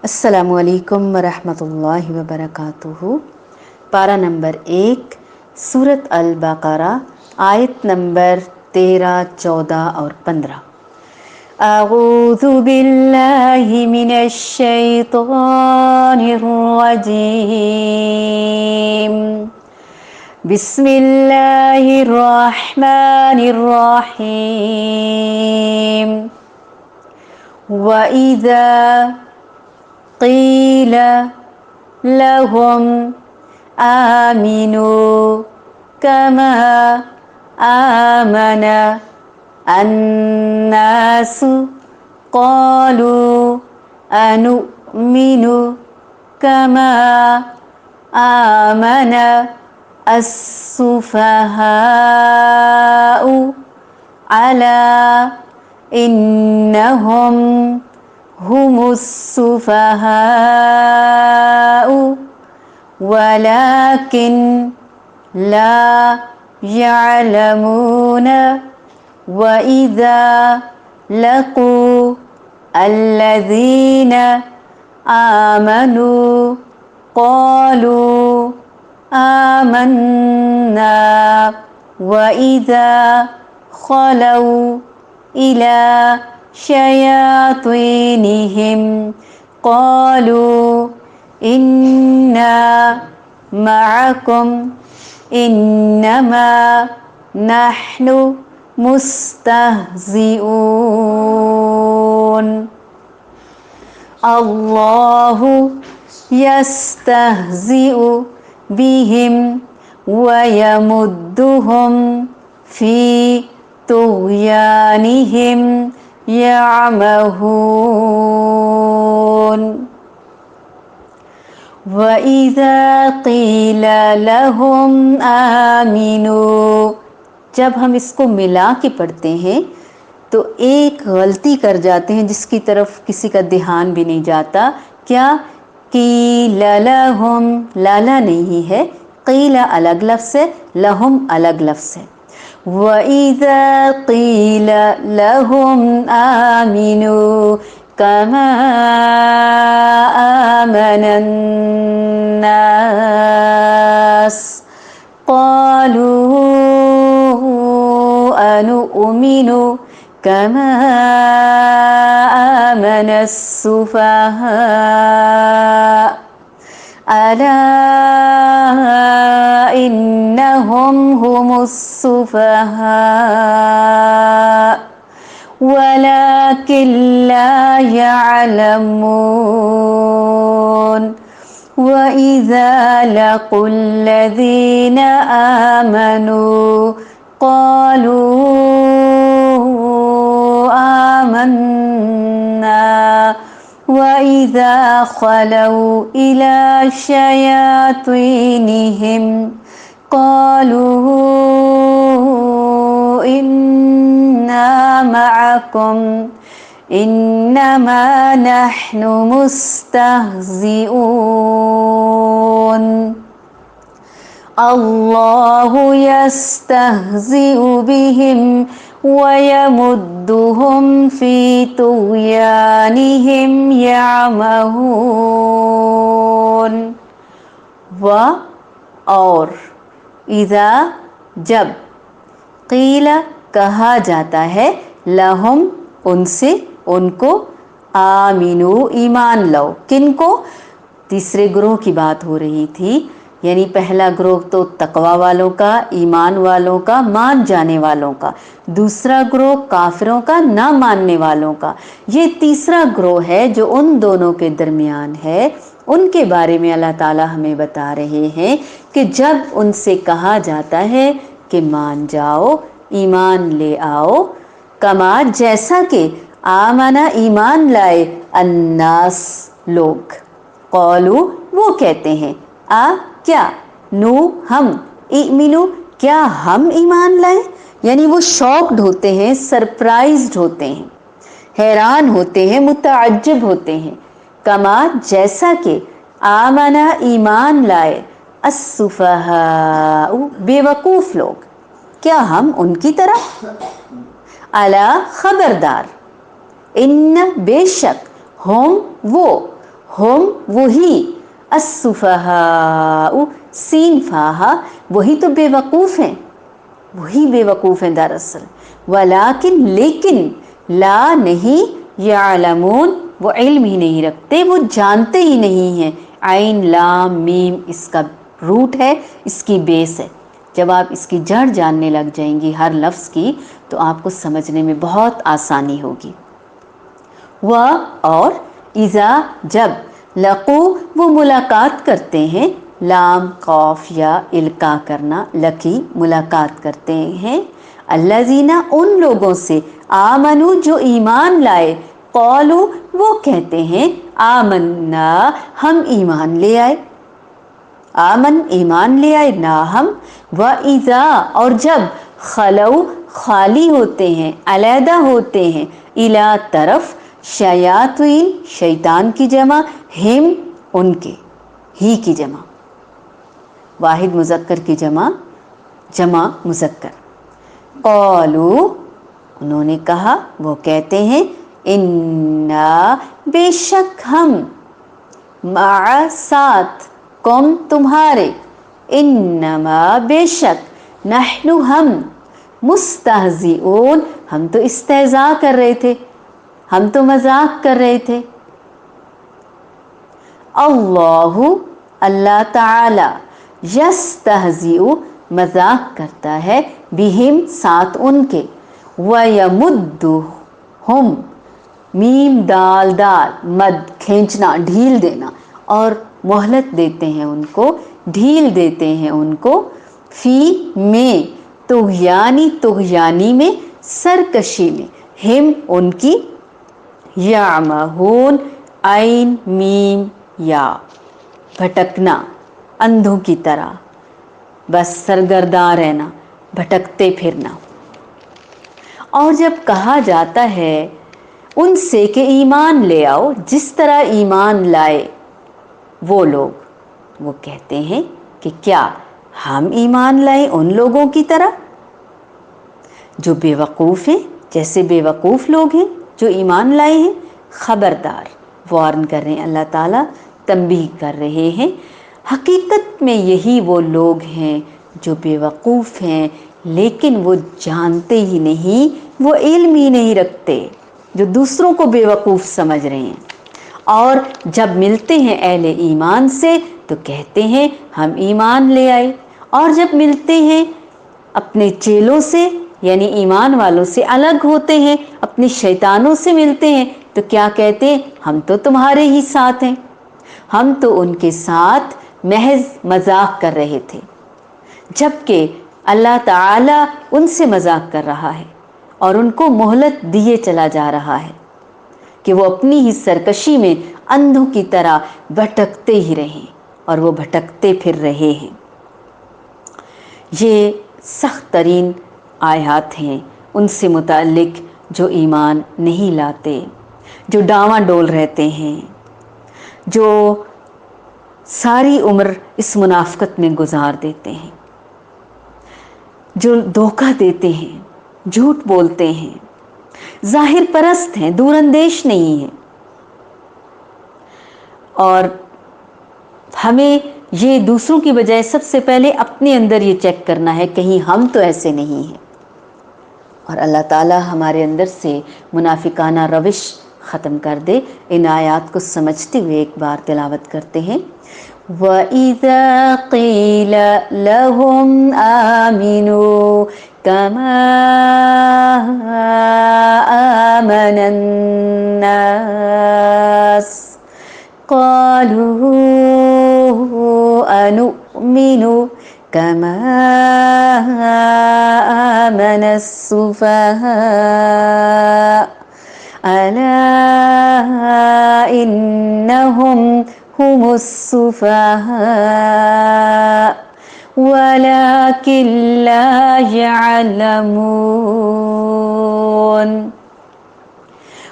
السلام علیکم ورحمۃ اللہ وبرکاتہ۔ پارہ نمبر 1، سورۃ البقرہ، آیت نمبر 13، 14 اور 15۔ اعوذ باللہ من الشیطان الرجیم، بسم اللہ الرحمن الرحیم۔ وَإِذَا قِيلَ لَهُمْ آمِنُوا كَمَا آمَنَ النَّاسُ قَالُوا أَنُؤْمِنُ كَمَا آمَنَ السُّفَهَاءُ أَلَا إِنَّهُمْ هم السفهاء ولكن لا يعلمون وإذا لقوا الذين آمنوا قالوا آمنا وإذا خلوا إلى شياطينهم قالوا إنا معكم إنما نحن مستهزئون الله يستهزئ بهم ويمدهم في طغيانهم يعمهون وَإِذَا قِيلَ لَهُمْ آمِنُوا، جب ہم اس کو ملا کے پڑھتے ہیں تو ایک غلطی کر جاتے ہیں جس کی طرف کسی کا دھیان بھی نہیں جاتا۔ کیا؟ قِيلَ لَهُمْ، لالا نہیں ہے، قیل الگ لفظ ہے، لہم الگ لفظ ہے۔ وَإِذَا قِيلَ لَهُمْ آمِنُوا كَمَا آمَنَ النَّاسُ قَالُوا أَنُؤْمِنُ كَمَا آمَنَ السُّفَهَاءُ أَلَا إِنَّهُمْ هُمُ السُّفَهَاءُ وَلَكِنْ لَا يَعْلَمُونَ وَإِذَا لَقُوا الَّذِينَ آمَنُوا قَالُوا آمَنَّا وَإِذَا خَلَوْا إِلَى شَيَاطِينِهِمْ قَالُوا إِنَّا مَعَكُمْ إِنَّمَا نَحْنُ مُسْتَهْزِئُونَ اللَّهُ يَسْتَهْزِئُ بِهِمْ وَيَمُدُّهُمْ فِي طُغْيَانِهِمْ يَعْمَهُونَ اور اذا جب قیل کہا جاتا ہے لہم ان سے، ان کو، آمینو ایمان لاؤ، کن کو؟ تیسرے گروہ کی بات ہو رہی تھی، یعنی پہلا گروہ تو تقوی والوں کا، ایمان والوں کا، مان جانے والوں کا، دوسرا گروہ کافروں کا، نہ ماننے والوں کا، یہ تیسرا گروہ ہے جو ان دونوں کے درمیان ہے۔ ان کے بارے میں اللہ تعالیٰ ہمیں بتا رہے ہیں کہ جب ان سے کہا جاتا ہے کہ مان جاؤ، ایمان لے آؤ، کما جیسا کہ آمنا ایمان لائے، الناس لوگ، قالو وہ کہتے ہیں، کیا، نو ہم، ایمنو کیا ہم ایمان لائیں، یعنی وہ شاکڈ ہوتے ہیں، سرپرائزڈ ہوتے ہیں، حیران ہوتے ہیں، متعجب ہوتے ہیں، کما جیسا کہ آمنا ایمان لائے، السفہاء بے وقوف لوگ، کیا ہم ان کی طرح؟ الا خبردار، ان بے شک، ہم وہ، ہم وہی، السفہاء سین فاہا وہی تو بے وقوف ہیں، وہی بے وقوف ہیں دراصل، ولیکن لیکن لا نہیں، یعلمون وہ علم ہی نہیں رکھتے، وہ جانتے ہی نہیں ہیں، عین لام میم اس کا روٹ ہے، اس کی بیس ہے، جب آپ اس کی جڑ جاننے لگ جائیں گی ہر لفظ کی تو آپ کو سمجھنے میں بہت آسانی ہوگی۔ و اور اذا جب، لقو وہ ملاقات کرتے ہیں، لام قاف یا القاء کرنا، لکی ملاقات کرتے ہیں، الذین ان لوگوں سے، آمنو جو ایمان لائے، قالوا وہ کہتے ہیں، آمنا ہم ایمان لے آئے، آمن ایمان لے آئے نا ہم، وَإِذَا اور جب، خلو خالی ہوتے ہیں، علیحدہ ہوتے ہیں، اِلیٰ طرف، شیاطین شیطان کی جمع، ہم ان کے، ہی کی جمع، واحد مذکر کی جمع، جمع مذکر، قالوا انہوں نے کہا، وہ کہتے ہیں، انا بے شک ہم، مع ساتھ، کم تمہارے، انما بے شک، نحن ہم، مستہزئون ہم تو استہزاء کر رہے تھے، ہم تو مذاق کر رہے تھے، اللہ اللہ تعالی، یستہزئ مذاق کرتا ہے، بہم ساتھ ان کے، وَیَمُدُّهُمْ میم دال دال مد کھینچنا ڈھیل دینا، اور مہلت دیتے ہیں ان کو، ڈھیل دیتے ہیں ان کو، فی میں، طغیانی طغیانی میں، سرکشی میں، ہم ان کی، یعمہون عین میم یا بھٹکنا، اندھوں کی طرح، بس سرگرداں رہنا، بھٹکتے پھرنا۔ اور جب کہا جاتا ہے ان سے کہ ایمان لے آؤ جس طرح ایمان لائے وہ لوگ، وہ کہتے ہیں کہ کیا ہم ایمان لائیں ان لوگوں کی طرح جو بے وقوف ہیں، جیسے بے وقوف لوگ ہیں جو ایمان لائے ہیں؟ خبردار، وارن کر رہے ہیں اللہ تعالیٰ، تنبیہ کر رہے ہیں، حقیقت میں یہی وہ لوگ ہیں جو بے وقوف ہیں، لیکن وہ جانتے ہی نہیں، وہ علم ہی نہیں رکھتے، جو دوسروں کو بے وقوف سمجھ رہے ہیں، اور جب ملتے ہیں اہل ایمان سے تو کہتے ہیں ہم ایمان لے آئے، اور جب ملتے ہیں اپنے چیلوں سے یعنی ایمان والوں سے، الگ ہوتے ہیں اپنے شیطانوں سے ملتے ہیں تو کیا کہتے ہیں، ہم تو تمہارے ہی ساتھ ہیں، ہم تو ان کے ساتھ محض مذاق کر رہے تھے، جبکہ اللہ تعالیٰ ان سے مذاق کر رہا ہے اور ان کو مہلت دیے چلا جا رہا ہے کہ وہ اپنی ہی سرکشی میں اندھوں کی طرح بھٹکتے ہی رہیں، اور وہ بھٹکتے پھر رہے ہیں۔ یہ سخت ترین آیات ہیں ان سے متعلق جو ایمان نہیں لاتے، جو ڈاواں ڈول رہتے ہیں، جو ساری عمر اس منافقت میں گزار دیتے ہیں، جو دھوکہ دیتے ہیں، جھوٹ بولتے ہیں، ظاہر پرست ہیں، دور اندیش نہیں ہیں، اور ہمیں یہ دوسروں کی بجائے سب سے پہلے اپنے اندر یہ چیک کرنا ہے کہیں ہم تو ایسے نہیں ہیں، اور اللہ تعالیٰ ہمارے اندر سے منافقانہ روش ختم کر دے۔ ان آیات کو سمجھتے ہوئے ایک بار تلاوت کرتے ہیں، وَإِذَا قِيلَ لَهُمْ آمِنُوا كَمَا آمَنَ النَّاسُ قَالُوا أَنُؤْمِنُ كَمَا آمَنَ السُّفَهَاءُ أَلَا إِنَّهُمْ هُمُ السُّفَهَاءُ وَلَكِنْ لَا يَعْلَمُونَ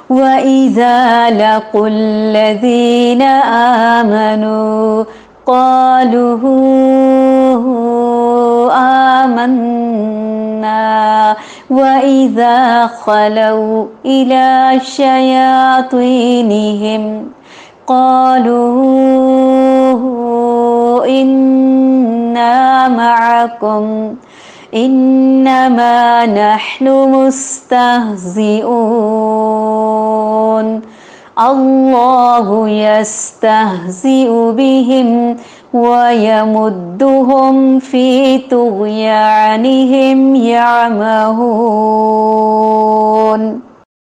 وَإِذَا لَقُوا الَّذِينَ آمَنُوا قَالُوا آمَنَّا وَإِذَا خَلَوْا إِلَى شَيَاطِينِهِمْ قالوا إنا معكم إنما نحن مستهزئون الله يستهزئ بهم ويمدهم في طغيانهم يعمهون.